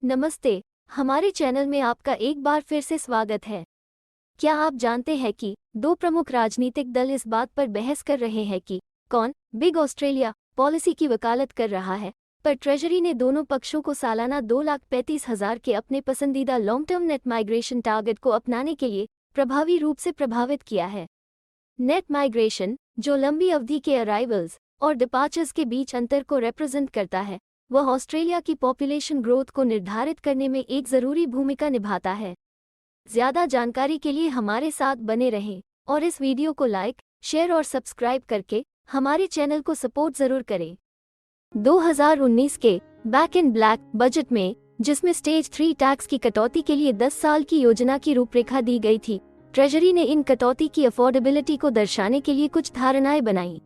नमस्ते। हमारे चैनल में आपका एक बार फिर से स्वागत है। क्या आप जानते हैं कि दो प्रमुख राजनीतिक दल इस बात पर बहस कर रहे हैं कि कौन बिग ऑस्ट्रेलिया पॉलिसी की वकालत कर रहा है, पर ट्रेजरी ने दोनों पक्षों को सालाना 2,35,000 के अपने पसंदीदा long term net migration target को अपनाने के लिए प्रभावी रूप से प्रभावित किया है। नेट माइग्रेशन, जो लंबी अवधि के अराइवल्स और डिपार्चर्स के बीच अंतर को रिप्रेजेंट करता है, वह ऑस्ट्रेलिया की पॉपुलेशन ग्रोथ को निर्धारित करने में एक ज़रूरी भूमिका निभाता है। ज़्यादा जानकारी के लिए हमारे साथ बने रहें और इस वीडियो को लाइक, शेयर और सब्सक्राइब करके हमारे चैनल को सपोर्ट ज़रूर करें। 2019 के बैक इन ब्लैक बजट में, जिसमें स्टेज 3 टैक्स की कटौती के लिए 10 साल की योजना की रूपरेखा दी गई थी, ट्रेजरी ने इन कटौती की अफोर्डेबिलिटी को दर्शाने के लिए कुछ धारणाएं बनाई।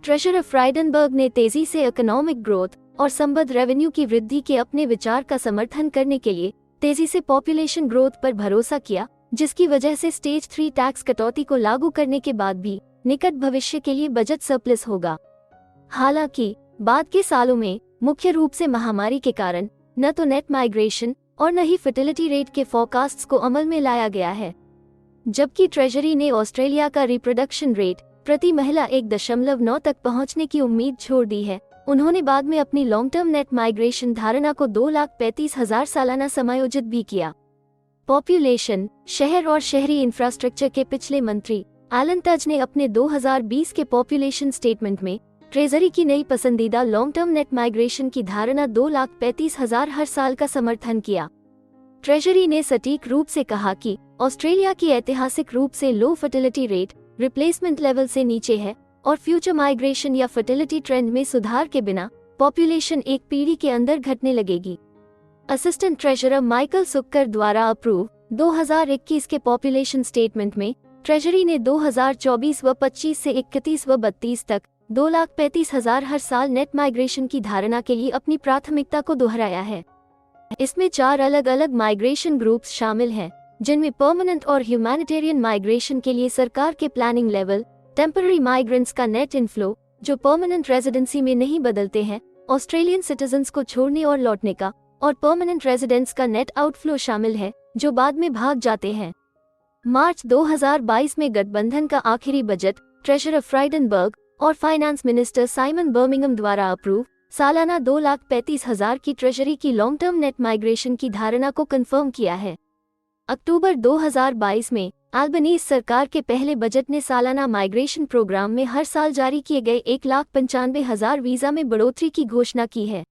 ट्रेजरर फ्राइडनबर्ग ने तेजी से इकोनॉमिक ग्रोथ और संबद्ध रेवेन्यू की वृद्धि के अपने विचार का समर्थन करने के लिए तेजी से पॉपुलेशन ग्रोथ पर भरोसा किया, जिसकी वजह से स्टेज 3 टैक्स कटौती को लागू करने के बाद भी निकट भविष्य के लिए बजट सरप्लस होगा। हालांकि बाद के सालों में मुख्य रूप से महामारी के कारण न तो नेट माइग्रेशन और न ही फर्टिलिटी रेट के फोरकास्ट्स को अमल में लाया गया है। जबकि ट्रेजरी ने ऑस्ट्रेलिया का रिप्रोडक्शन रेट प्रति महिला 1.9 तक पहुंचने की उम्मीद छोड़ दी है, उन्होंने बाद में अपनी लॉन्ग टर्म नेट माइग्रेशन धारणा को 2,35,000 सालाना समायोजित भी किया। पॉपुलेशन, शहर और शहरी इंफ्रास्ट्रक्चर के पिछले मंत्री एलन टज ने अपने 2020 के पॉपुलेशन स्टेटमेंट में ट्रेजरी की नई पसंदीदा लॉन्ग टर्म नेट माइग्रेशन की धारणा 2,35,000 हर साल का समर्थन किया। ट्रेजरी ने सटीक रूप से कहा कि ऑस्ट्रेलिया की ऐतिहासिक रूप से लो फर्टिलिटी रेट रिप्लेसमेंट लेवल से नीचे है और फ्यूचर माइग्रेशन या फर्टिलिटी ट्रेंड में सुधार के बिना पॉपुलेशन एक पीढ़ी के अंदर घटने लगेगी। असिस्टेंट ट्रेजरर माइकल सुक्कर द्वारा अप्रूव 2021 के पॉपुलेशन स्टेटमेंट में ट्रेजरी ने 2024 व 25 से 31 व 32 तक 2,35,000 हर साल नेट माइग्रेशन की धारणा के लिए अपनी प्राथमिकता को दोहराया है। इसमें 4 अलग अलग माइग्रेशन ग्रुप्स शामिल हैं, जिनमें परमानेंट और ह्यूमैनिटेरियन माइग्रेशन के लिए सरकार के प्लानिंग लेवल, टेम्पररी माइग्रेंट्स का नेट इनफ्लो जो परमानेंट रेजिडेंसी में नहीं बदलते हैं, ऑस्ट्रेलियन सिटीजन्स को छोड़ने और लौटने का, और परमानेंट रेजिडेंट्स का नेट आउटफ्लो शामिल है जो बाद में भाग जाते हैं। मार्च 2022 में गठबंधन का आखिरी बजट ट्रेजरर फ्राइडनबर्ग और फाइनेंस मिनिस्टर साइमन बर्मिंघम द्वारा अप्रूव सालाना 2,35,000 की ट्रेजरी की लॉन्ग टर्म नेट माइग्रेशन की धारणा को कंफर्म किया है। अक्टूबर 2022 में अल्बनीज़ सरकार के पहले बजट ने सालाना माइग्रेशन प्रोग्राम में हर साल जारी किए गए 1,95,000 वीज़ा में बढ़ोतरी की घोषणा की है।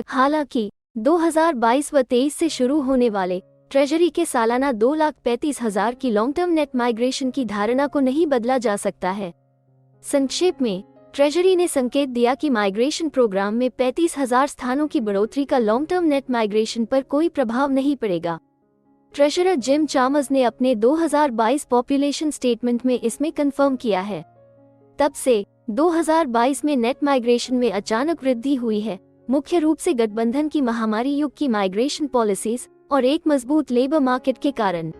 हालांकि 2022 व 23 से शुरू होने वाले ट्रेजरी के सालाना 2,35,000 की लॉन्ग टर्म नेट माइग्रेशन की धारणा को नहीं बदला जा सकता है। संक्षेप में, ट्रेजरी ने संकेत दिया कि माइग्रेशन प्रोग्राम में 35,000 स्थानों की बढ़ोतरी का लॉन्ग टर्म नेट माइग्रेशन पर कोई प्रभाव नहीं पड़ेगा। ट्रेजरर जिम चामर्स ने अपने 2022 पॉपुलेशन स्टेटमेंट में इसमें कंफर्म किया है। तब से 2022 में नेट माइग्रेशन में अचानक वृद्धि हुई है, मुख्य रूप से गठबंधन की महामारी युग की माइग्रेशन पॉलिसीज और एक मजबूत लेबर मार्केट के कारण।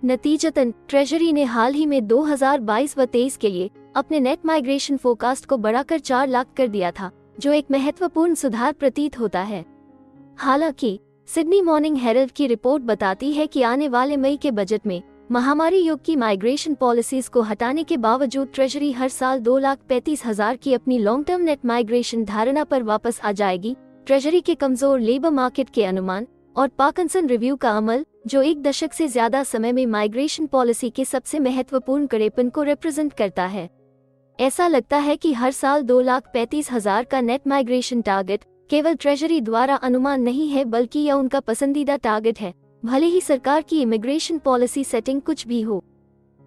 नतीजतन ट्रेजरी ने हाल ही में 2022 व 23 के लिए अपने नेट माइग्रेशन फोरकास्ट को बढ़ाकर 4 लाख कर दिया था, जो एक महत्वपूर्ण सुधार प्रतीत होता है। हालांकि सिडनी मॉर्निंग हेरल्ड की रिपोर्ट बताती है कि आने वाले मई के बजट में महामारी युग की माइग्रेशन पॉलिसीज को हटाने के बावजूद ट्रेजरी हर साल 2,35,000 की अपनी लॉन्ग टर्म नेट माइग्रेशन धारणा पर वापस आ जाएगी। ट्रेजरी के कमजोर लेबर मार्केट के अनुमान और पार्किंसन रिव्यू का अमल, जो एक दशक से ज्यादा समय में माइग्रेशन पॉलिसी के सबसे महत्वपूर्ण कड़ेपन को रिप्रेजेंट करता है। ऐसा लगता है कि हर साल 2,35,000 का नेट माइग्रेशन टारगेट केवल ट्रेजरी द्वारा अनुमान नहीं है, बल्कि यह उनका पसंदीदा टारगेट है, भले ही सरकार की इमिग्रेशन पॉलिसी सेटिंग कुछ भी हो।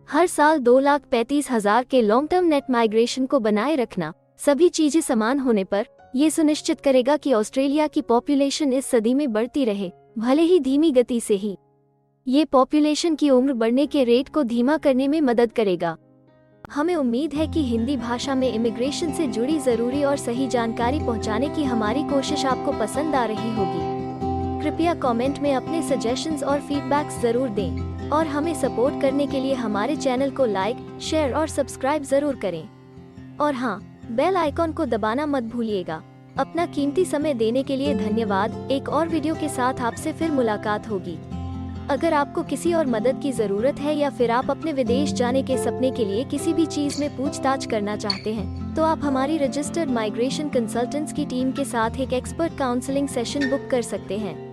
हर साल 2,35,000 के लॉन्ग टर्म नेट माइग्रेशन को बनाए रखना, सभी चीजें समान होने पर, ये सुनिश्चित करेगा कि ऑस्ट्रेलिया की पॉपुलेशन इस सदी में बढ़ती रहे, भले ही धीमी गति से ही। ये पॉपुलेशन की उम्र बढ़ने के रेट को धीमा करने में मदद करेगा। हमें उम्मीद है कि हिंदी भाषा में इमिग्रेशन से जुड़ी जरूरी और सही जानकारी पहुंचाने की हमारी कोशिश आपको पसंद आ रही होगी। कृपया कमेंट में अपने सजेशंस और फीडबैक्स जरूर दें और हमें सपोर्ट करने के लिए हमारे चैनल को लाइक, शेयर और सब्सक्राइब जरूर करें। और हाँ, बेल आइकॉन को दबाना मत भूलिएगा अपना कीमती समय देने के लिए धन्यवाद। एक और वीडियो के साथ आपसे फिर मुलाकात होगी। अगर आपको किसी और मदद की जरूरत है या फिर आप अपने विदेश जाने के सपने के लिए किसी भी चीज में पूछताछ करना चाहते हैं, तो आप हमारी रजिस्टर्ड माइग्रेशन कंसल्टेंट्स की टीम के साथ एक एक्सपर्ट काउंसलिंग सेशन बुक कर सकते हैं।